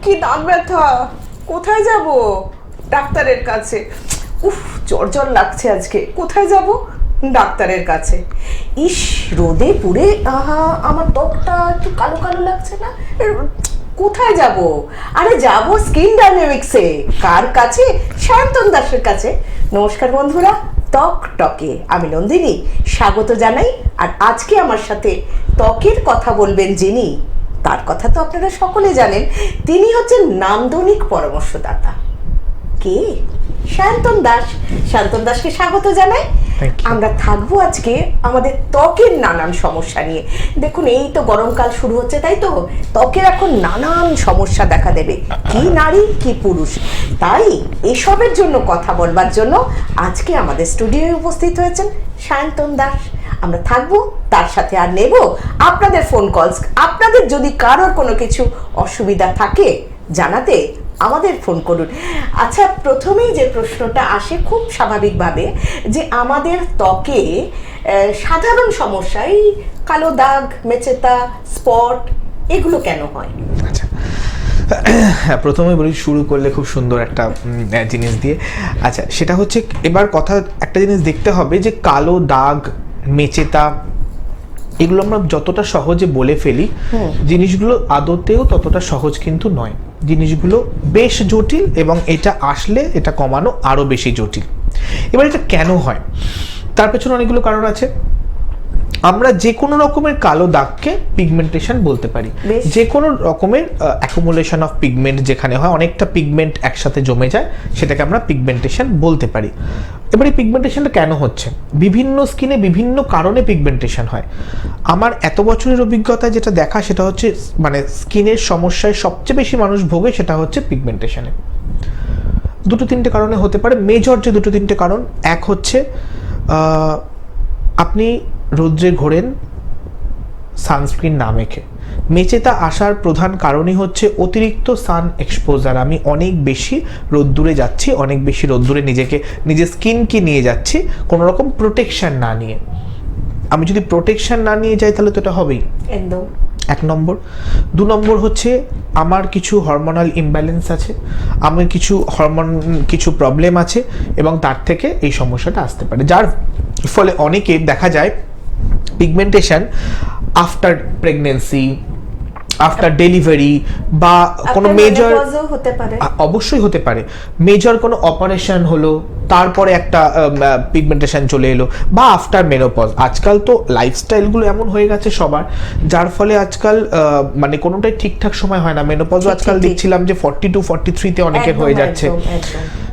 কি দাঁত ব্যথা, কোথায় যাব? ডাক্তারের কাছে। উফ, জ্বর জ্বর লাগছে আজকে, কোথায় যাব? ডাক্তারের কাছে। ইস, রোদে পুড়ে আহা আমার ত্বকটা একটু কালো কালো লাগছে না? কোথায় যাব? আরে যাব স্কিন ডাইনামিক্সে। কার কাছে? সায়ন্তন দাসের কাছে। নমস্কার বন্ধুরা, ত্বক টকে আমি নন্দিনী স্বাগত জানাই। আর আজকে আমার সাথে ত্বকের কথা বলবেন যিনি, তার কথা তো আপনারা সকলে জানেন। তিনি হচ্ছেন নান্দনিক পরামর্শদাতা। কে? সায়ন্তন দাস। সায়ন্তন দাসকে স্বাগত জানাই। আমরা থাকবো আজকে আমাদের ত্বকের নানান সমস্যা নিয়ে। দেখুন, এই তো গরমকাল শুরু হচ্ছে, তাই তো ত্বকের এখন নানান সমস্যা দেখা দেবে, কি নারী কি পুরুষ। তাই এসবের জন্য কথা বলবার জন্য আজকে আমাদের স্টুডিওয়ে উপস্থিত হয়েছেন সায়ন্তন দাস। আমরা থাকবো তার সাথে, আর নেব আপনাদের ফোন কলস। আপনাদের যদি কারোর কোনো কিছু অসুবিধা থাকে জানাতে আমাদের ফোন করুন। আচ্ছা, প্রথমেই যে প্রশ্নটা আসে খুব স্বাভাবিকভাবে, যে আমাদের ত্বকে সাধারণ সমস্যা এই কালো দাগ, মেচেতা, স্পট, এগুলো কেন হয়? আচ্ছা, প্রথমে বলি, শুরু করলে খুব সুন্দর একটা জিনিস দিয়ে। আচ্ছা, সেটা হচ্ছে এবার কথা একটা জিনিস দেখতে হবে যে কালো দাগ, মেচেতা, এগুলো আমরা যতটা সহজে বলে ফেলি, জিনিসগুলো আদতেও ততটা সহজ কিন্তু নয়। জিনিসগুলো বেশ জটিল এবং এটা আসলে এটা কমানো আরো বেশি জটিল। এবার এটা কেন হয় তার পেছনে অনেকগুলো কারণ আছে। আমরা যে কোনো রকমের কালো দাগকে পিগমেন্টেশন বলতে পারি। যে কোনো রকমের অ্যাকুমুলেশন অফ পিগমেন্ট যেখানে হয়, অনেকটা পিগমেন্ট একসাথে জমে যায়, সেটাকে আমরা পিগমেন্টেশন বলতে পারি। এবার এই পিগমেন্টেশনটা কেন হচ্ছে? বিভিন্ন স্কিনে বিভিন্ন কারণে পিগমেন্টেশন হয়। আমার এত বছরের অভিজ্ঞতায় যেটা দেখা, সেটা হচ্ছে মানে স্কিনের সমস্যায় সবচেয়ে বেশি মানুষ ভোগে, সেটা হচ্ছে পিগমেন্টেশনে। দুটো তিনটে কারণে হতে পারে, মেজর যে দুটো তিনটে কারণ। এক হচ্ছে আপনি রোদ্রে ঘোরেন সানস্ক্রিন না মেখে। মেচেতা আসার প্রধান কারণই হচ্ছে অতিরিক্ত সান এক্সপোজার। আমি অনেক বেশি রোদ্দুরে যাচ্ছি, অনেক বেশি রোদ্দুরে নিজের স্কিনকে নিয়ে যাচ্ছি কোনো রকম প্রোটেকশন না নিয়ে। আমি যদি প্রোটেকশন না নিয়ে যাই তাহলে তো এটা হবেই, একদম। এক নম্বর। দু নম্বর হচ্ছে আমার কিছু হরমোনাল ইমব্যালেন্স আছে, আমার কিছু প্রবলেম আছে, এবং তার থেকে এই সমস্যাটা আসতে পারে, যার ফলে অনেকে দেখা যায় pigmentation after pregnancy, after delivery, বা কোনো মেজর, হতে পারে, অবশ্যই হতে পারে, মেজর কোনো অপারেশন হলো তারপরে একটা পিগমেন্টেশন চলে এলো, বা আফটার মেনোপজ। আজকাল তো লাইফস্টাইলগুলো এমন হয়ে গেছে সবার, যার ফলে আজকাল মানে কোনোটাই ঠিকঠাক সময় হয় না। মেনোপজও আজকাল দেখছিলাম যে 42 43-তে অনেকের হয়ে যাচ্ছে।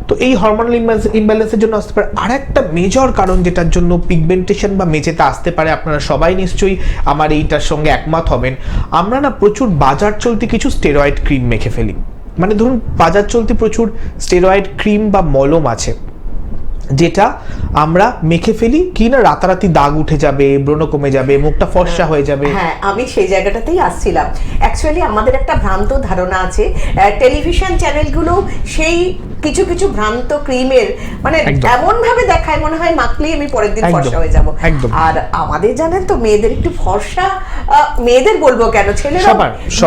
তো এই হরমোনাল ইমব্যালেন্সের জন্য আসতে পারে। আর একটা মেজর কারণ যেটার জন্য পিগমেন্টেশন বা মেচেতা আসতে পারে, আপনারা সবাই নিশ্চয়ই আমার এইটার সঙ্গে একমত হবেন, আমরা না প্রচুর বাজার চলতি কিছু স্টেরয়েড ক্রিম মেখে ফেলি। মানে ধরুন, বাজার চলতি প্রচুর স্টেরয়েড ক্রিম বা মলম আছে, যেটা আমরা মেখে ফেলি, কি না রাতারাতি দাগ উঠে যাবে, ব্রণ কমে যাবে, মুখটা ফর্সা হয়ে যাবে। হ্যাঁ, আমি সেই জায়গাটাতেই আসছিলাম। অ্যাকচুয়ালি আমাদের একটা ভ্রান্ত ধারণা আছে, টেলিভিশন চ্যানেলগুলো সেই কিছু কিছু ভ্রান্ত ক্রিমের মানে এমন ভাবে দেখায় মনে হয় মাখলেই আমি পরের দিন ফর্সা হয়ে যাব। আর আমাদের জানেন তো, মেয়েদের একটু ফর্সা, মেয়েদের বলবো কেন, ছেলেরা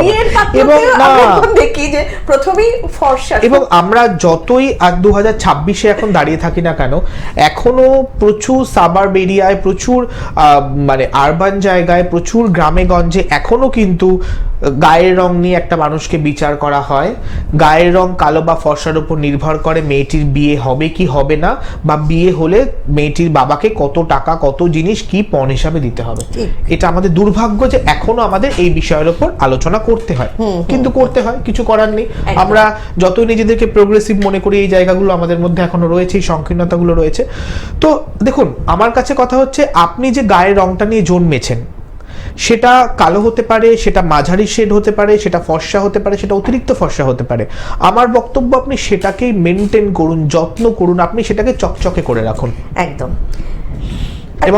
বিয়ের পাত্রকে দেখি যে প্রথমেই ফর্সা। এবং আমরা যতই 2026-এ এখন দাঁড়িয়ে থাকি না কেন, এখনো প্রচুর সাবার্ব এরিয়ায়, প্রচুর মানে আরবান জায়গায়, প্রচুর গ্রামে গঞ্জে এখনো কিন্তু গায়ের রং নিয়ে একটা মানুষকে বিচার করা হয়। গায়ের রং কালো বা ফর্সার উপর নির্ভর করে মেয়েটির বিয়ে হবে কি হবে না, বা বিয়ে হলে মেয়েটির বাবাকে কত টাকা, কত জিনিস, কি পণ হিসাবে দিতে হবে। এটা আমাদের দুর্ভাগ্য যে এখনো আমাদের এই বিষয়ের উপর আলোচনা করতে হয়, কিন্তু করতে হয়, কিছু করার নেই। আমরা যতই নিজেদেরকে প্রোগ্রেসিভ মনে করি, এই জায়গাগুলো আমাদের মধ্যে এখনো রয়েছে, এই সংকীর্ণতাগুলো রয়েছে। তো দেখুন, আমার কাছে কথা হচ্ছে, আপনি যে গায়ের রংটা নিয়ে জন্মেছেন, সেটা কালো হতে পারে, সেটা মাঝারি শেড হতে পারে, সেটা ফর্সা হতে পারে, সেটা অতিরিক্ত ফর্সা হতে পারে। আমার বক্তব্য, আপনি সেটাকেই মেনটেন করুন, যত্ন করুন, আপনি সেটাকে চকচকে করে রাখুন। একদম।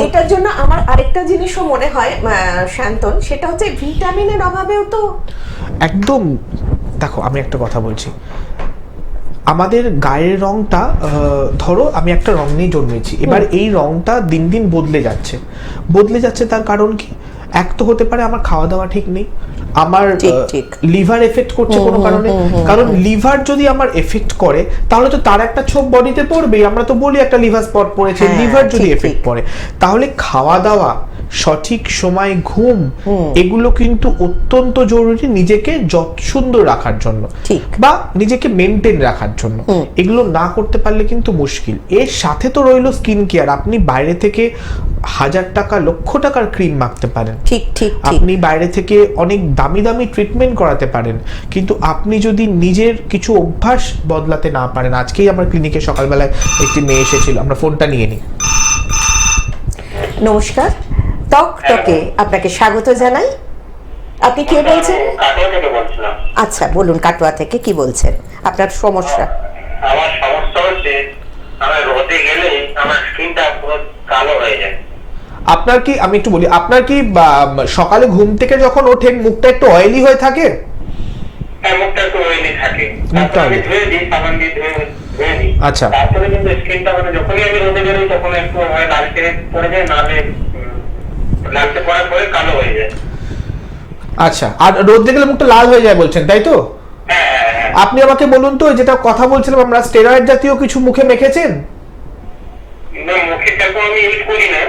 এটার জন্য আমার আরেকটা জিনিসও মনে হয় শান্তন, সেটা হচ্ছে ভিটামিনের অভাবেও তো একদম। দেখো, আমি একটা কথা বলছি, আমাদের গায়ের রংটা, ধরো আমি একটা রং নিয়ে জন্মেছি, এবার এই রংটা দিন দিন বদলে যাচ্ছে। তার কারণ কি? এক তো হতে পারে আমার খাওয়া দাওয়া ঠিক নেই, আমার ঠিক। লিভার এফেক্ট করছে কোনো কারণে, কারণ লিভার যদি আমার এফেক্ট করে তাহলে তো তার একটা ছোপ বডিতে পড়বেই। আমরা তো বলি একটা লিভার স্পট পড়েছে, লিভার যদি এফেক্ট পড়ে তাহলে খাওয়া দাওয়া, সঠিক সময় ঘুম, এগুলো কিন্তু অত্যন্ত জরুরি নিজেকে যত সুন্দর রাখার জন্য বা নিজেকে মেনটেন রাখার জন্য। এগুলো না করতে পারলে কিন্তু মুশকিল। এর সাথে তো রইলো স্কিন কেয়ার। আপনি বাইরে থেকে 1000 টাকা, লক্ষ টাকার ক্রিম মাখতে পারেন, ঠিক। আপনি বাইরে থেকে অনেক দামি দামি ট্রিটমেন্ট করাতে পারেন, কিন্তু আপনি যদি নিজের কিছু অভ্যাস বদলাতে না পারেন। আজকেই আমার ক্লিনিকে সকালবেলায় একটি মেয়ে এসেছিল, আমরা ফোনটা নিয়ে নিই। নমস্কার, টকে আপনাকে স্বাগত জানাই। আপনি কে বলছেন? কাটোয়া থেকে বলছিলাম। আচ্ছা বলুন, কাটোয়া থেকে কি বলছেন, আপনার সমস্যা? আমার সমস্যা হচ্ছে আমার রোদে গেলে আমার স্কিনটা পুরো কালো হয়ে যায়। আপনার কি, আমি একটু বলি, আপনার কি সকালে ঘুম থেকে যখন ওঠেন মুখটা একটু অয়েলি হয়ে থাকে? হ্যাঁ, মুখটা একটু অয়েলি থাকে। তারপর আমি ধুয়ে দিই, সাবান দিয়ে ধুয়ে দিই। আচ্ছা। তারপরে কিন্তু স্কিনটা মানে যখনই আমি রোদে বেরোই তখন একটু হয় লালচে পড়ে যায়, নালে লালচে পড়ার পরে কালো হয়ে যায়। আচ্ছা, আর রোদে গেলে মুখটা লাল হয়ে যায় বলছেন, তাই তো? হ্যাঁ। আপনি আমাকে বলুন তো, যেটা কথা বলছিলাম আমরা, স্টেরয়েড জাতীয় কিছু মুখে মেখেছেন? না, মুখে তেমন আমি ইউজ করি না।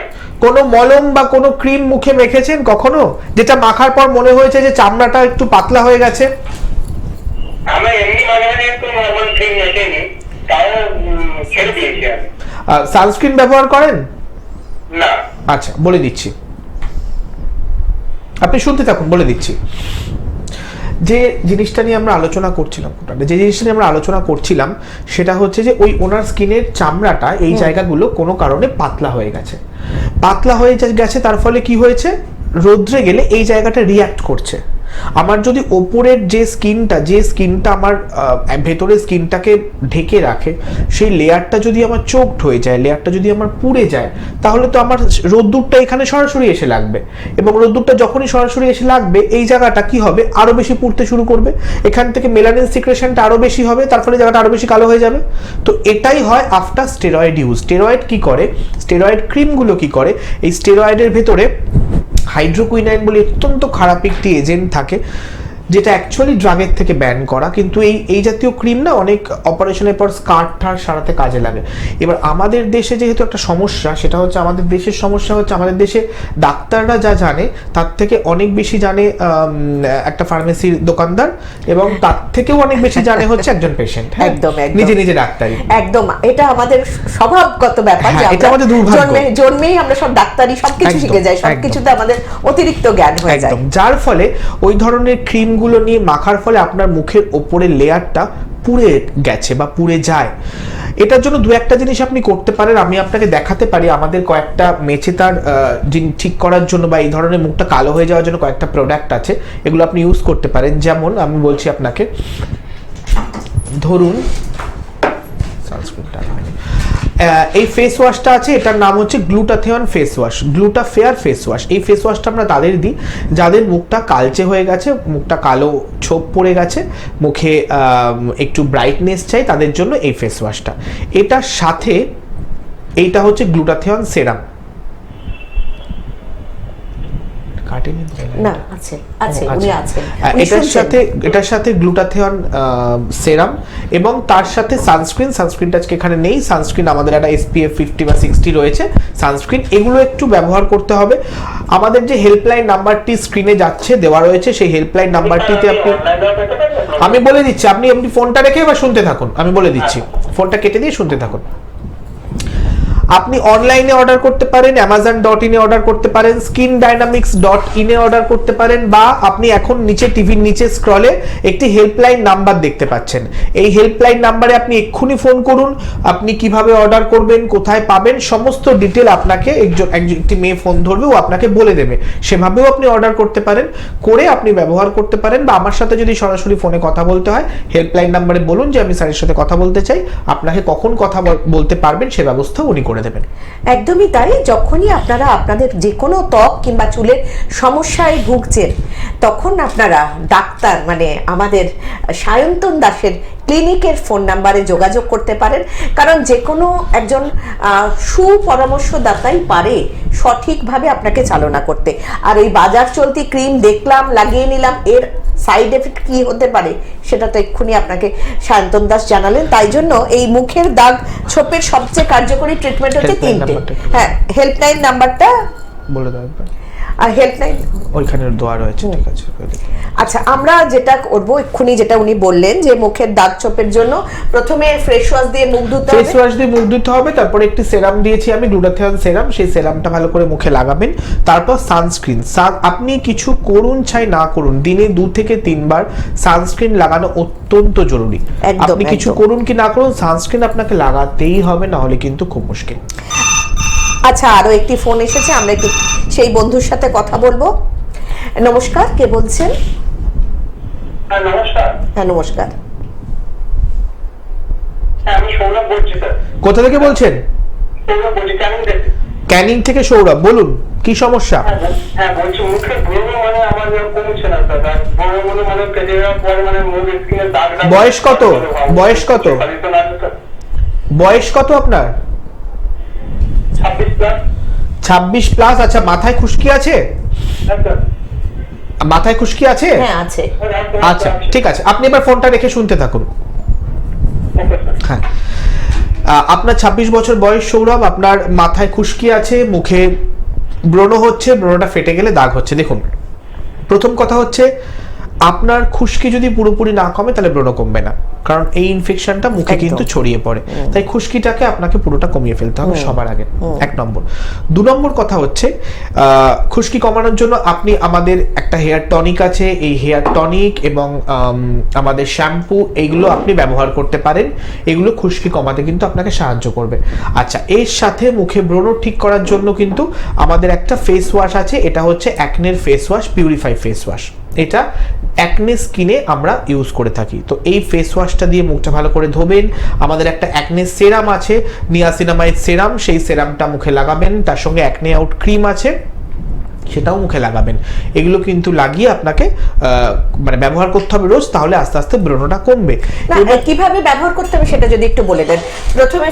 কোনো মলম বা কোনো ক্রিম মুখে মেখেছেন কখনো, যেটা মাখার পর মনে হয়েছে যে চামড়াটা একটু পাতলা হয়ে গেছে? আমরা এমনি মাঝে মাঝে একটু নর্মাল ক্রিম মেখে নিই, তাও ছেড়ে দিয়েছি আমি। সানস্ক্রিন ব্যবহার করেন? না। আচ্ছা, বলে দিচ্ছি, আপনি শুনতে থাকুন, বলে দিচ্ছি। যে জিনিসটা নিয়ে আমরা আলোচনা করছিলাম সেটা হচ্ছে যে ওই ওনার স্কিনের চামড়াটা, এই জায়গাগুলো কোনো কারণে পাতলা হয়ে গেছে। তার ফলে কি হয়েছে, রোদ্রে গেলে এই জায়গাটা রিঅ্যাক্ট করছে। আমার যদি ওপরের যে স্কিনটা আমার ভেতরের স্কিনটাকে ঢেকে রাখে, সেই লেয়ারটা যদি আমার চোকড হয়ে যায়, লেয়ারটা যদি আমার পুড়ে যায়, তাহলে তো আমার রোদ্দুরটা এখানে সরাসরি এসে লাগবে, এবং রোদ্দুরটা যখনই সরাসরি এসে লাগবে এই জায়গাটা কি হবে, আরো বেশি পুড়তে শুরু করবে। এখান থেকে মেলানিন সিক্রেশনটা আরো বেশি হবে, তার ফলে জায়গাটা আরো বেশি কালো হয়ে যাবে। তো এটাই হয় আফটার স্টেরয়েড ইউজ। স্টেরয়েড কি করে, স্টেরয়েড ক্রিমগুলো কি করে, এই স্টেরয়েডের ভেতরে হাইড্রোকুইনাইন বলে অত্যন্ত খারাপ একটি এজেন্ট থাকে, যেটা অ্যাকচুয়ালি ড্রাগের থেকে ব্যান করা, কিন্তু এই জাতীয় ক্রিম না অনেক অপারেশনের পর স্কার ঠার সারাতে কাজে লাগে। এবার আমাদের দেশে যেহেতু একটা সমস্যা, সেটা হচ্ছে আমাদের দেশের সমস্যা হচ্ছে আমাদের দেশে ডাক্তাররা যা জানে তার থেকে অনেক বেশি জানে একটা ফার্মেসির দোকানদার, এবং তার থেকেও অনেক বেশি জানে হচ্ছে একজন পেশেন্ট। একদম নিজে ডাক্তারি, একদম। এটা আমাদের স্বভাবগত ব্যাপার, যে এটা আমাদের দুর্ভাগ্য। জন্মেই আমরা সব ডাক্তারি সবকিছু শিখে যাই, সবকিছুতে আমাদের অতিরিক্ত জ্ঞান হয়ে যায়, যার ফলে ওই ধরনের ক্রিম গুলো নিয়ে মাখার ফলে আপনার মুখের ওপরের লেয়ারটা পুড়ে গেছে বা পুড়ে যায়। এটার জন্য দু একটা জিনিস আপনি করতে পারেন, আমি আপনাকে দেখাতে পারি। আমাদের কয়েকটা মেচেতার ঠিক করার জন্য বা এই ধরনের মুখটা কালো হয়ে যাওয়ার জন্য কয়েকটা প্রোডাক্ট আছে, এগুলো আপনি ইউজ করতে পারেন। যেমন আমি বলছি আপনাকে, ধরুন সানস্ক্রিনটা, এই ফেস ওয়াশটা আছে, এটার নাম হচ্ছে গ্লুটাথিয়ন ফেস ওয়াশ, গ্লুটাফেয়ার ফেস ওয়াশ। এই ফেস ওয়াশটা আমরা তাদের দিই যাদের মুখটা কালচে হয়ে গেছে, মুখটা কালো ছোপ পড়ে গেছে, মুখে একটু ব্রাইটনেস চাই, তাদের জন্য এই ফেস ওয়াশটা। এটার সাথে এইটা হচ্ছে গ্লুটাথিয়ন সেরাম। না আছে উনি আছেন, এটার সাথে গ্লুটাথিয়ন সেরাম, এবং তার সাথে সানস্ক্রিনটা আজকে এখানে নেই। সানস্ক্রিন আমাদের একটা SPF 50 বা 60 রয়েছে সানস্ক্রিন, এগুলো একটু ব্যবহার করতে হবে। আমাদের যে হেল্পলাইন নাম্বারটি স্ক্রিনে যাচ্ছে দেওয়া রয়েছে, সেই হেল্পলাইন নাম্বারটিতে আপনি, আমি বলে দিচ্ছি, আপনি ফোনটা রেখে এবার শুনতে থাকুন, আমি বলে দিচ্ছি, ফোনটা কেটে দিয়ে শুনতে থাকুন। আপনি অনলাইনে অর্ডার করতে পারেন, amazon.in এ অর্ডার করতে পারেন, skindynamics.in এ অর্ডার করতে পারেন, বা আপনি এখন নিচে টিভির নিচে স্ক্রলে একটি হেল্পলাইন নাম্বার দেখতে পাচ্ছেন। এই হেল্পলাইন নাম্বারে আপনি এক্ষুনি ফোন করুন। আপনি কিভাবে অর্ডার করবেন, কোথায় পাবেন, সমস্ত ডিটেল আপনাকে একটি মেয়ে ফোন ধরবে, ও আপনাকে বলে দেবে। সেভাবেও আপনি অর্ডার করতে পারেন, করে আপনি ব্যবহার করতে পারেন, বা আমার সাথে যদি সরাসরি ফোনে কথা বলতে হয়, হেল্পলাইন নাম্বারে বলুন যে আমি স্যারের সাথে কথা বলতে চাই, আপনাকে কখন কথা বলতে পারবেন সে ব্যবস্থা উনি করে দেবেন। একদমই তাই। যখনই আপনারা আপনাদের যে কোনো ত্বক কিংবা চুলের সমস্যায় ভুগছেন, তখন আপনারা ডাক্তার মানে আমাদের সায়ন্তন দাসের ক্লিনিকের ফোন নাম্বারে যোগাযোগ করতে পারেন, কারণ যে কোনো একজন সুপরামর্শদাতাই পারে সঠিকভাবে আপনাকে চালনা করতে। আর ওই বাজার চলতি ক্রিম দেখলাম, লাগিয়ে নিলাম, এর সাইড এফেক্ট কি হতে পারে সেটা তো এক্ষুনি আপনাকে সায়ন্তন দাস জানালেন। তাই জন্য এই মুখের দাগ ছোপের সবচেয়ে কার্যকরী ট্রিটমেন্ট হচ্ছে Helpline 3টে। নাম্বারটা একটু হ্যাঁ, হেল্পলাইন নাম্বারটা বলে দাও একবার। আর হেল্পলাইন, ওইখানে দেওয়া রয়েছে, ঠিক আছে। আচ্ছা, আমরা যেটা করবো এক্ষুনি, যেটা উনি বললেন যে মুখের দাগ ছোপের জন্য প্রথমে ফ্রেশ ওয়াশ দিয়ে মুখ ধুতে ফেস হবে। ওয়াশ দিয়ে মুখ ধুতে হবে, তারপরে একটি সেরাম দিয়েছি আমি, গ্লুটাথিয়ন সেরাম, সেই সেরামটা ভালো করে মুখে লাগাবেন। তারপর সানস্ক্রিন, আপনি কিছু করুন চাই না করুন, দিনে 2 থেকে 3 বার সানস্ক্রিন লাগানো অত্যন্ত জরুরি। একদম, আপনি কিছু একদম। করুন কি না করুন, সানস্ক্রিন আপনাকে লাগাতেই হবে, না হলে কিন্তু খুব মুশকিল। আচ্ছা, আরো একটি ফোন এসেছে, আমরা একটু সেই বন্ধুর সাথে কথা বলবো। নমস্কার, কে বলছেন? হ্যাঁ নমস্কার। হ্যাঁ নমস্কার। হ্যাঁ আমি সৌরভ বলছি স্যার। কোথা থেকে বলছেন? সৌরভ বলছি, কেমন দেখছি? ক্যানিং থেকে সৌরভ, বলুন কি সমস্যা? হ্যাঁ বলছি, মুখের ব্রণ মানে আমার কমছে না স্যার, ব্রণ মানে কেটে যাওয়ার পরে মানে মুখ স্কিনের দাগ দাগ। বয়স কত? বয়স কত? বয়স কত আপনার? 26+। 26+। আচ্ছা, মাথায় খুশকি আছে? হ্যাঁ স্যার। মাথায় খুশকি আছে? হ্যাঁ আছে। আচ্ছা ঠিক আছে, আপনি এবার ফোনটা রেখে শুনতে থাকুন। হ্যাঁ, আপনার 26 বছর বয়স সৌরভ, আপনার মাথায় খুশকি আছে, মুখে ব্রণ হচ্ছে, ব্রণটা ফেটে গেলে দাগ হচ্ছে। দেখুন, প্রথম কথা হচ্ছে আপনার খুশকি যদি পুরোপুরি না কমে তাহলে ব্রণ কমবে না, কারণ এই ইনফেকশনটা মুখে একদম। কিন্তু ছড়িয়ে পড়ে। তাই খুশকিটাকে আপনাকে পুরোটা কমিয়ে ফেলতে হবে সবার আগে, 1 নম্বর। 2 নম্বর কথা হচ্ছে খুশকি কমানোর জন্য আপনি, আমাদের একটা হেয়ার টনিক আছে, এই হেয়ার টনিক এবং আমাদের শ্যাম্পু, এইগুলো আপনি ব্যবহার করতে পারেন। এগুলো খুশকি কমাতে কিন্তু আপনাকে সাহায্য করবে। আচ্ছা, এর সাথে মুখে ব্রণ ঠিক করার জন্য কিন্তু আমাদের একটা ফেস ওয়াশ আছে, এটা হচ্ছে অ্যাকনের face wash, purify face wash. এটা অ্যাকনে স্কিনে আমরা ইউজ করে থাকি। তো এই ফেস ওয়াশটা দিয়ে মুখটা ভালো করে ধোবেন। আমাদের একটা অ্যাকনে সেরাম আছে, নিয়াসিনামাইড সেরাম, সেই সেরামটা মুখে লাগাবেন। তার সঙ্গে অ্যাকনে আউট ক্রিম আছে, সেটাও মুখে লাগাবেন। এগুলো কিন্তু লাগিয়ে আপনাকে মানে ব্যবহার করতে হবে রোজ, তাহলে আস্তে আস্তে ব্রণটা কমবে। না, কিভাবে ব্যবহার করতে হবে সেটা যদি একটু বলে দেন। প্রথমে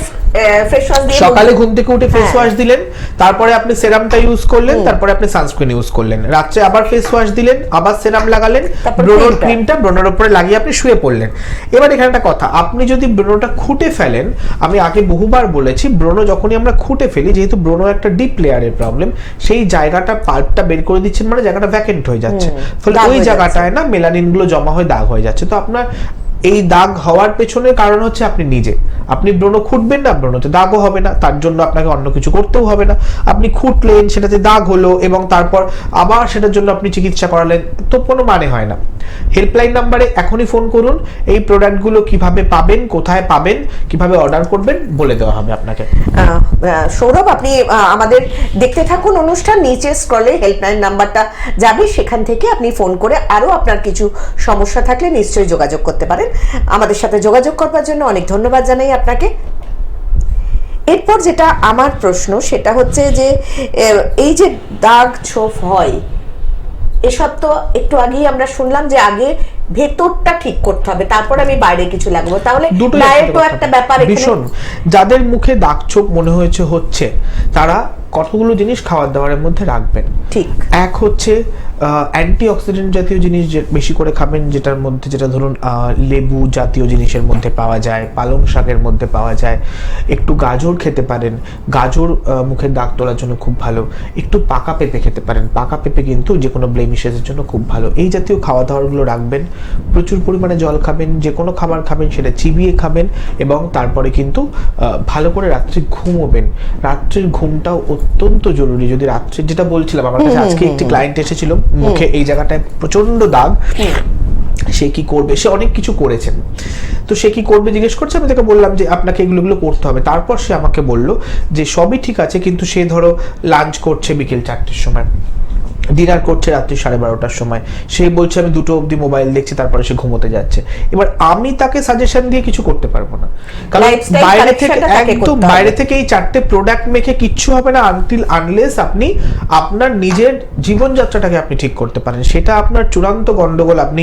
ফ্রেশ ওয়াশ দিয়ে সকালে ঘুম থেকে উঠে ফেস হ্যাঁ। ওয়াশ দিলেন, তারপরে আপনি সেরামটা ইউজ করলেন, তারপরে আপনি সানস্ক্রিন ইউজ করলেন, রাত্রে আবার ফেস ওয়াশ দিলেন, আবার সেরাম লাগালেন, তারপর ব্রণর ক্রিমটা। ক্রিমটা ব্রণের উপরে লাগিয়ে আপনি শুয়ে পড়লেন। এবার এখানে একটা কথা, আপনি যদি ব্রণটা খুঁটে ফেলেন, আমি আগে বহুবার বলেছি, ব্রণ যখনই আমরা খুঁটে ফেলি, যেহেতু ব্রণ একটা ডিপ লেয়ারের প্রবলেম, সেই জায়গাটা পাল্পটা বের করে দিচ্ছেন, মানে জায়গাটা ভ্যাকেন্ট হয়ে যাচ্ছে, ফলে দাগ ওই হয়ে জায়গাটায় না মেলানিন গুলো জমা হয়ে দাগ হয়ে যাচ্ছে। তো আপনার এই দাগ হওয়ার পেছনের কারণ হচ্ছে আপনি নিজে, আপনি ব্রণ খুঁটবেন না, ব্রণতে দাগও হবে না, তার জন্য আপনাকে অন্য কিছু করতেও হবে না। আপনি খুঁটলেন, সেটাতে দাগ হলো, এবং তারপর আবার সেটার জন্য আপনি চিকিৎসা করালেন, তো কোনো মানে হয় না। হেল্পলাইন নাম্বারে এখনই ফোন করুন, এই প্রোডাক্টগুলো কিভাবে পাবেন, কোথায় পাবেন, কিভাবে অর্ডার করবেন বলে দেওয়া হবে আপনাকে। সৌরভ, আপনি আমাদের দেখতে থাকুন অনুষ্ঠান, নিচে স্ক্রলে হেল্পলাইন নাম্বারটা যাবে, সেখান থেকে আপনি ফোন করে আরো আপনার কিছু সমস্যা থাকলে নিশ্চয়ই যোগাযোগ করতে পারেন। আমাদের সাথে যোগাযোগ করবার জন্য অনেক ধন্যবাদ জানাই আপনাকে। এরপর যেটা আমার প্রশ্ন সেটা হচ্ছে যে এই যে দাগ ছোপ হয়, এসব তো একটু আগেই আমরা শুনলাম যে আগে ভেতরটা ঠিক করতে হবে, তারপর আমি বাইরে কিছু লাগাবো, তাহলে দুটোই ডায়েটও একটা ব্যাপার এখানে। ভীষণ। যাদের মুখে দাগ ছোপ মনে হচ্ছে তারা কতগুলো জিনিস খাবার দাবারের মধ্যে রাখবেন। ঠিক। এক হচ্ছে অ্যান্টিঅক্সিডেন্ট জাতীয় জিনিস বেশি করে খাবেন, যেটার মধ্যে, যেটা ধরুন লেবু জাতীয় জিনিসের মধ্যে পাওয়া যায়, পালং শাকের মধ্যে পাওয়া যায়। একটু গাজর খেতে পারেন, গাজর মুখের দাগ তোলার জন্য খুব ভালো। একটু পাকা পেঁপে খেতে পারেন, পাকা পেঁপে কিন্তু যে কোনো ব্লেমিশের জন্য খুব ভালো। এই জাতীয় খাওয়া দাওয়াগুলো রাখবেন। প্রচুর পরিমাণে জল খাবেন, যে কোনো খাবার খাবেন সেটা চিবিয়ে খাবেন, এবং তারপরে কিন্তু ভালো করে রাত্রে ঘুমোবেন। রাত্রির ঘুমটাও অত্যন্ত জরুরি। যদি রাত্রে, যেটা বলছিলাম, আমার কাছে আজকে একটি ক্লায়েন্ট এসেছিল, মুখে এই জায়গাটায় প্রচন্ড দাগ, সে কি করবে, সে অনেক কিছু করেছেন, তো সে কি করবে জিজ্ঞেস করছে। আমি তাকে বললাম যে আপনাকে এগুলো করতে হবে। তারপর সে আমাকে বলল যে সবই ঠিক আছে, কিন্তু সে ধরো লাঞ্চ করছে বিকেল 4টের সময়, ডিনার করছে রাত্রি 12:30টার সময়, সে বলছে আমি 2টো অবধি মোবাইল দেখছি, তারপরে সে ঘুমোতে যাচ্ছে। এবার আমি তাকে সাজেশন দিয়ে কিছু করতে পারবো না, কারণ Lifestyle বাইরে থেকে correctionটা তাকে একদম করতে হবে। বাইরে থেকে এই 4টে প্রোডাক্ট মেখে কিচ্ছু হবে না আনটিল আনলেস আপনি আপনার নিজের জীবনযাত্রাটাকে আপনি ঠিক করতে পারেন। সেটা আপনার চূড়ান্ত গন্ডগোল। আপনি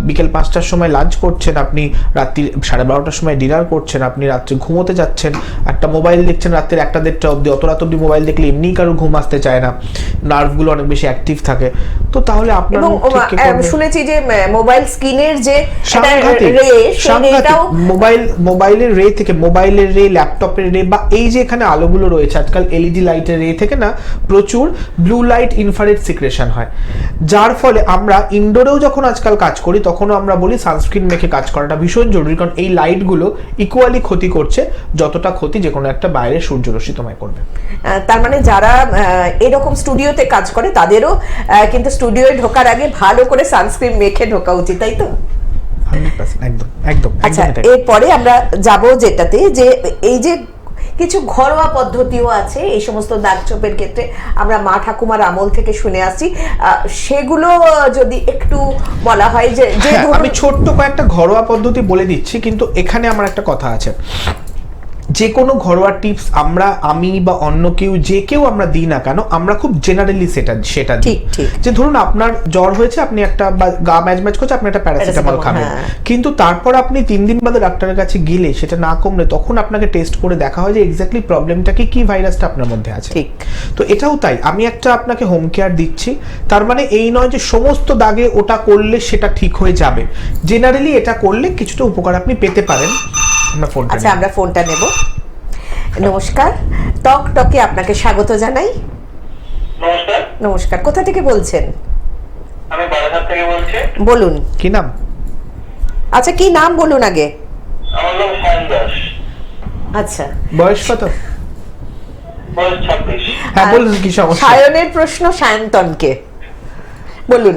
বিকেল 5টার সময় লাঞ্চ করছেন, আপনি রাত্রি 12:30টার সময় ডিনার করছেন, আপনি রাত্রে ঘুমোতে যাচ্ছেন, একটা মোবাইল দেখছেন রাত্রের 1টা-1:30টা অবধি। অত রাত অবধি মোবাইল দেখলে এমনি কারো ঘুম আসতে চায় না, নার্ভগুলো অনেক বেশি অ্যাক্টিভ থাকে। তো তাহলে আপনার এবং ঠিক কি করবে? শুনেছি যে মোবাইল স্ক্রিনের যে সাংঘাতিক রে, সাংঘাতিক সেটাও মোবাইলের রে থেকে, মোবাইলের রে, ল্যাপটপের রে, বা এই যে এখানে আলোগুলো রয়েছে আজকাল এলইডি লাইটের রে থেকে না প্রচুর ব্লু লাইট ইনফ্রারেড সিক্রেশন হয়, যার ফলে আমরা ইনডোরেও যখন আজকাল কাজ করি তখনও আমরা বলি সানস্ক্রিন মেখে কাজ করাটা ভীষণ জরুরি, কারণ এই লাইটগুলো ইকুয়ালি ক্ষতি করছে যতটা ক্ষতি যে কোনো একটা বাইরের সূর্যরশ্মি তোমায় করবে। তার মানে যারা এরকম স্টুডিওতে কাজ করে তাদেরও কিন্তু স্টুডিওয়ে ঢোকার আগে ভালো করে সানস্ক্রিন মেখে ঢোকা উচিত, তাই তো? 100% একদম একদম। আচ্ছা, একদমই তাই। এরপরে আমরা যাব যেটাতে, যে এই যে কিছু ঘরোয়া পদ্ধতিও আছে এই সমস্ত দাগ ছোপের ক্ষেত্রে, আমরা মা ঠাকুমার আমল থেকে শুনে আসছি, সেগুলো যদি একটু বলা হয় যে হ্যাঁ, ধরুন- আমি ছোট্ট কয়েকটা ঘরোয়া পদ্ধতি বলে দিচ্ছি, কিন্তু এখানে আমার একটা কথা আছে। যে কোনো ঘরোয়া টিপস আমি বা অন্য কেউ যে কেউ আমরা দিই না কেন, আমরা খুব জেনারেলি সেটা দিই। ঠিক, ঠিক। যে ধরুন আপনার জ্বর হয়েছে, আপনি একটা বা গা ম্যাজ করছে, আপনি একটা প্যারাসিটামল খাবেন, হ্যাঁ। কিন্তু তারপর আপনি 3 দিন বাদে ডাক্তারের কাছে গেলে সেটা না কমলে তখন আপনাকে টেস্ট করে দেখা হয় যে এক্স্যাক্টলি প্রবলেমটা কি ভাইরাসটা আপনার মধ্যে আছে। ঠিক। তো এটাও তাই, আমি একটা আপনাকে হোম কেয়ার দিচ্ছি, তার মানে এই নয় যে সমস্ত দাগে ওটা করলে সেটা ঠিক হয়ে যাবে। জেনারেলি এটা করলে কিছুটা উপকার আপনি পেতে পারেন। আমরা ফোনটা আচ্ছা, আমরা ফোনটা নেব। নমস্কার, টক টকে আপনাকে স্বাগত জানাই। নমস্কার, নমস্কার, কোথা থেকে বলছেন? আমি বারাসাত থেকে বলছি। বলুন। কি নাম? আচ্ছা, কি নাম বলুন আগে। আমার নাম সায়ন দাস, আচ্ছা, বয়স কত? বয়স 26। হ্যাঁ বলুন, কি সমস্যা? সায়নের প্রশ্ন সায়ন্তনকে বলুন।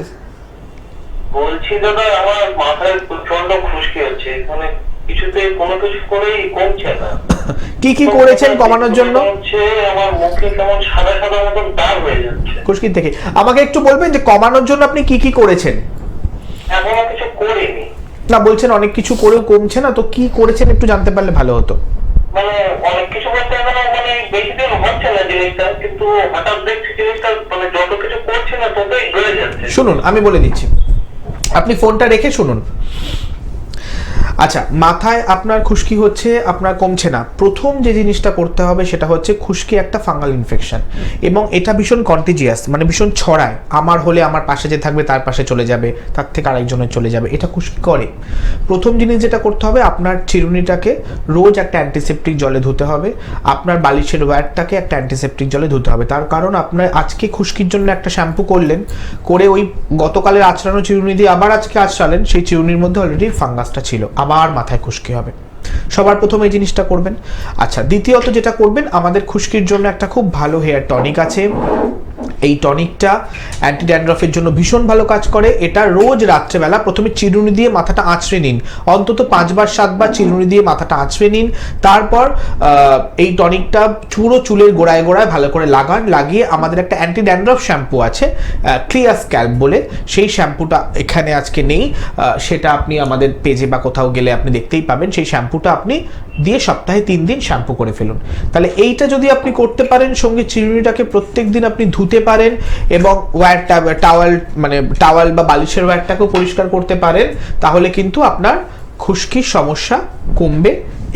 বলছি দাদা, আমার মাথায় প্রচন্ড খুশকি হচ্ছে, মানে কিছুতে কোনো কিছু করেই কমছে না। কি কি করেছেন কমানোর জন্য? হচ্ছে আমার মুখে কেমন সাদা সাদা মতন দাগ হয়ে যাচ্ছে। খুশকি থেকে আমাকে একটু বলবেন যে কমানোর জন্য আপনি কি কি করেছেন? এখনো কিছু করিনি। না বলছেন অনেক কিছু করেও কমছে না, তো কি করেছেন একটু জানতে পারলে ভালো হতো। মানে অনেক কিছু করতে এখনো মানে বেশি দিন হচ্ছে না জিনিসটা, কিন্তু হঠাৎ দেখছি জিনিসটা মানে যত কিছু করছে না ততই বেড়ে যাচ্ছে। শুনুন, আমি বলে দিচ্ছি, আপনি ফোনটা রেখে শুনুন। আচ্ছা, মাথায় আপনার খুশকি হচ্ছে, আপনার কমছে না, প্রথম যে জিনিসটা করতে হবে সেটা হচ্ছে খুশকি একটা ফাঙ্গাল ইনফেকশন, এবং এটা ভীষণ কন্টিজিয়াস, মানে ভীষণ ছড়ায়। আমার হলে আমার পাশে যে থাকবে তার পাশে চলে যাবে, তার থেকে আরেকজনের চলে যাবে, এটা খুশকি করে। প্রথম জিনিস যেটা করতে হবে, আপনার চিরুনিটাকে রোজ একটা অ্যান্টিসেপটিক জলে ধুতে হবে, আপনার বালিশের ওয়্যারটাকে একটা অ্যান্টিসেপটিক জলে ধুতে হবে। তার কারণ আপনার আজকে খুশকির জন্য একটা শ্যাম্পু করলেন, করে ওই গতকালের আঁচড়ানো চিরুনি দিয়ে আবার আজকে আঁচড়ালেন, সেই চিরুনির মধ্যে অলরেডি ফাঙ্গাসটা ছিল, আবার মাথায় খুশকি হবে। সবার প্রথমে এই জিনিসটা করবেন। আচ্ছা, দ্বিতীয়ত যেটা করবেন, আমাদের খুশকির জন্য একটা খুব ভালো হেয়ার টনিক আছে। এই টনিকটা অ্যান্টি ড্যান্ড্রফের জন্য ভীষণ ভালো কাজ করে। এটা রোজ রাত্রেবেলা প্রথমে চিরুনি দিয়ে মাথাটা আঁচড়ে নিন, অন্তত 5-7বার চিরুনি দিয়ে মাথাটা আঁচড়ে নিন। তারপর এই টনিকটা পুরো চুলের গোড়ায় গোড়ায় ভালো করে লাগান। লাগিয়ে আমাদের একটা অ্যান্টি ড্যান্ড্রফ শ্যাম্পু আছে, ক্লিয়ার স্ক্যাল্প বলে, সেই শ্যাম্পুটা এখানে আজকে নেই, সেটা আপনি আমাদের পেজে বা কোথাও গেলে আপনি দেখতেই পাবেন। সেই শ্যাম্পুটা আপনি দিয়ে সপ্তাহে 3 দিন শ্যাম্পু করে ফেলুন। তাহলে এইটা যদি আপনি করতে পারেন, সঙ্গে চিরুনিটাকে প্রত্যেক দিন আপনি ধুতে পারেন, এবং টাওয়াল বা বালিশের ওয়্যারটাকেও পরিষ্কার করতে পারেন, তাহলে কিন্তু আপনার খুশকির সমস্যা কমবে।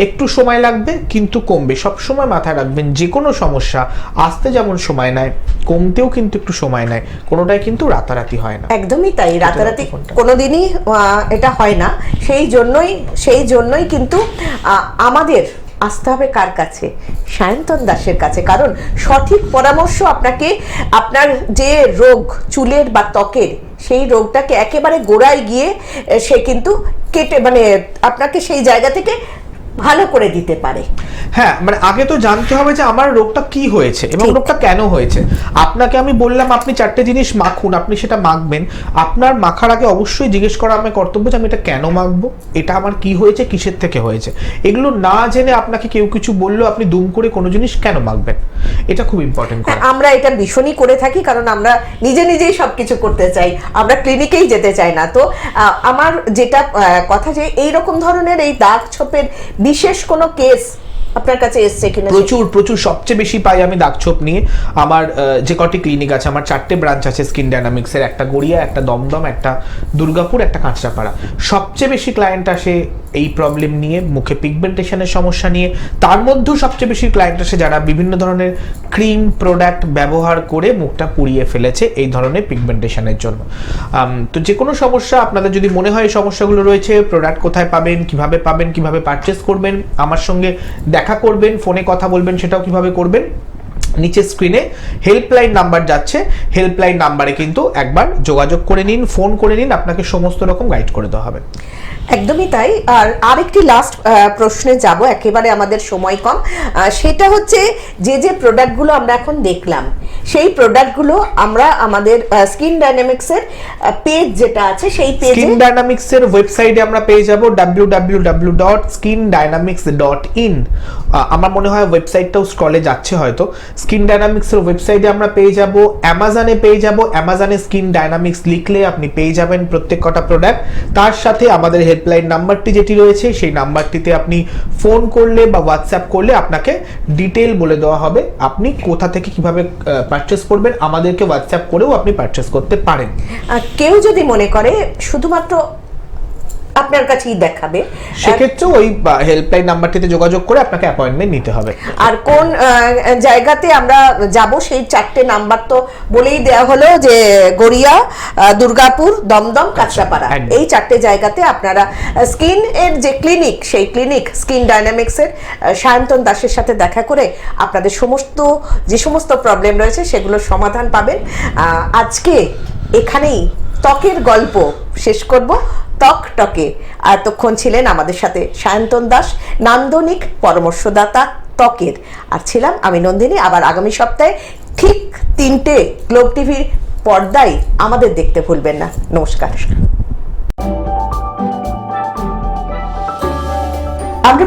একটু সময় লাগবে কিন্তু কমবে। সবসময় মাথায় রাখবেন, যে কোনো সমস্যা আসতে যেমন সময় নেয়, কমতেও কিন্তু একটু সময় নেয়, কোনোটাই কিন্তু রাতারাতি হয় না। একদমই তাই, রাতারাতি কোনোদিনই এটা হয় না। সেই জন্যই কিন্তু আমাদের আসতে হবে কার কাছে? সায়ন্তন দাসের কাছে। কারণ সঠিক পরামর্শ আপনাকে আপনার যে রোগ চুলের বা ত্বকের, সেই রোগটাকে একেবারে গোড়ায় গিয়ে সে কিন্তু কেটে, মানে আপনাকে সেই জায়গা থেকে ভালো করে দিতে পারে। হ্যাঁ, মানে আগে তো জানতে হবে যে আমার রোগটা কি হয়েছে এবং ঠিক। রোগটা কেন হয়েছে। আপনাকে আমি বললাম আপনি 4টে জিনিস মাখুন, আপনি সেটা মাখবেন। আপনার মাখার আগে অবশ্যই জিজ্ঞেস করা আমার কর্তব্য যে আমি এটা কেন মাখবো, এটা আমার কি হয়েছে, কিসের থেকে হয়েছে। এগুলো না জেনে আপনাকে কেউ কিছু বললো আপনি দুম করে কোনো জিনিস কেন মাখবেন, এটা খুব ইম্পর্টেন্ট। আমরা এটা ভীষণই করে থাকি, কারণ আমরা নিজেই সবকিছু করতে চাই, আমরা ক্লিনিকেই যেতে চাই না। তো আমার যেটা কথা যে এইরকম ধরনের এই দাগ ছোপের বিশেষ কোনো কেস আপনার কাছে এসছে কিনা? প্রচুর সবচেয়ে বেশি পাই আমি দাগ ছোপ নিয়ে। আমার যে কটি ক্লিনিক আছে, আমার 4টে ব্রাঞ্চ আছে স্কিন ডায়নামিক্সের, একটা গড়িয়া, একটা দমদম, একটা দুর্গাপুর, একটা কাঁচরাপাড়া। সবচেয়ে বেশি ক্লায়েন্ট আসে এই প্রবলেম নিয়ে, মুখে পিগমেন্টেশনের সমস্যা নিয়ে। তার মধ্যেও সবচেয়ে বেশি ক্লায়েন্ট আসে যারা বিভিন্ন ধরনের ক্রিম প্রোডাক্ট ব্যবহার করে মুখটা পুড়িয়ে ফেলেছে এই ধরনের পিগমেন্টেশনের জন্য। তো যে কোনো সমস্যা আপনাদের যদি মনে হয় এই সমস্যাগুলো রয়েছে, প্রোডাক্ট কোথায় পাবেন, কিভাবে পারচেস করবেন, আমার সঙ্গে দেখা করবেন, ফোনে কথা বলবেন, সেটাও কিভাবে করবেন, নিচে স্ক্রিনে হেল্পলাইন নাম্বার যাচ্ছে, হেল্পলাইন নাম্বারে কিন্তু একবার যোগাযোগ করে নিন, ফোন করে নিন, আপনাকে সমস্ত রকম গাইড করে দেওয়া হবে। একদমই তাই। আর আরেকটি লাস্ট প্রশ্নে যাব, একেবারে আমাদের সময় কম। সেটা হচ্ছে যে প্রোডাক্টগুলো আমরা এখন দেখলাম, সেই প্রোডাক্টগুলো আমরা আমাদের স্কিন ডায়নামিক্সের পেজ যেটা আছে সেই পেজে, স্কিন ডায়নামিক্সের ওয়েবসাইটে আমরা পেয়ে যাব www.skindynamics.in। আমার মনে হয় ওয়েবসাইটটাও স্ক্রলে যাচ্ছে হয়তো। স্কিন ডায়নামিক্সের ওয়েবসাইটে আমরা পেয়ে যাব, অ্যামাজনে পেয়ে যাব, অ্যামাজনে স্কিন ডায়নামিক্স লিখলে আপনি পেয়ে যাবেন প্রত্যেক কটা প্রোডাক্ট। তার সাথে আমাদের হেল্পলাইন নাম্বারটি যেটি রয়েছে সেই নাম্বারটিতে আপনি ফোন করলে বা হোয়াটসঅ্যাপ করলে আপনাকে ডিটেল বলে দেওয়া হবে আপনি কোথা থেকে কিভাবে পারচেস করবেন। আমাদেরকে হোয়াটসঅ্যাপ করেও আপনি পারচেস করতে পারেন। কেউ যদি মনে করে শুধুমাত্র আপনার কাছেই দেখাবে, সেক্ষেত্রে ওই হেল্পলাইন নাম্বারটিতে যোগাযোগ করে আপনাকে অ্যাপয়েন্টমেন্ট নিতে হবে। আর কোন জায়গাতে আমরা যাব সেই 4টে নাম্বার তো বলেই দেওয়া হলো, যে গড়িয়া, দুর্গাপুর, দমদম, কাঁচরাপাড়া, এই 4টে জায়গাতে আপনারা স্কিন এর যে ক্লিনিক, সেই ক্লিনিক স্কিন ডায়নামিক্সের সায়ন্তন দাসের সাথে দেখা করে আপনাদের যে সমস্ত প্রবলেম রয়েছে সেগুলোর সমাধান পাবেন। আজকে এখানেই ত্বকের গল্প শেষ করব। টকে এতক্ষণ ছিলেন আমাদের সাথে সায়ন্তন দাস, নান্দনিক পরামর্শদাতা ত্বকের, আর ছিলাম আমি নন্দিনী। আবার আগামী সপ্তাহে ঠিক 3টে গ্লোব টিভির পর্দায় আমাদের দেখতে ভুলবেন না। নমস্কার। আমরা